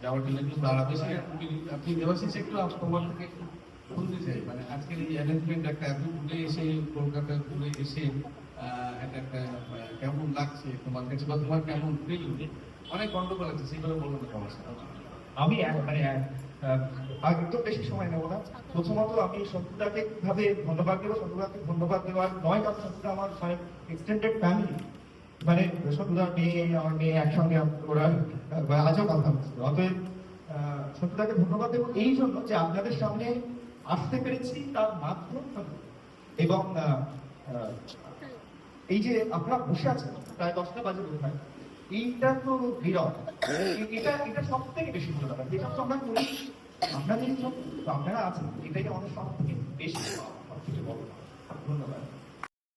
যাওয়ার জন্য একটু দাঁড়াবে আপনি দেবাশিস একটু তোমার থেকে একটু শুনতে চাই, মানে আজকের এই অ্যারেঞ্জমেন্ট একটা এত দূরে এসে কলকাতা দূরে এসে একটা কেমন লাগছে তোমার কাছে বা তোমার কেমন ফিল? অনেক গন্ডগোল আছে, সেভাবে বলবো না সমস্যা। আমি একদম বেশি সময় নেবো না। প্রথমত আমি শত্রুতাকে ভাবে ধন্যবাদ দেবো। শত্রুতাকে ধন্যবাদ দেওয়ার নয়, কারণ শত্রুতা আমার এক্সটেন্ডেড ফ্যামিলি, মানে শত্রুতার মেয়ে, আমার মেয়ে একসঙ্গে ওরা আজও কথা বলছে। অতএব শত্রুতাকে ধন্যবাদ দেবো এই জন্য যে আপনাদের সামনে আসতে পেরেছি তার মাধ্যম, এবং এই যে আপনারা বসে আছেন প্রায় 10টা বাজে বোধ হয়, এইটা তো বিরল। এটা সব থেকে বেশি ভালো লাগে, যেটা তো আমরা করি আপনাদের জন্য, আপনারা আছেন, এটাই আমাদের সব থেকে বেশি, সব থেকে বড়। ধন্যবাদ।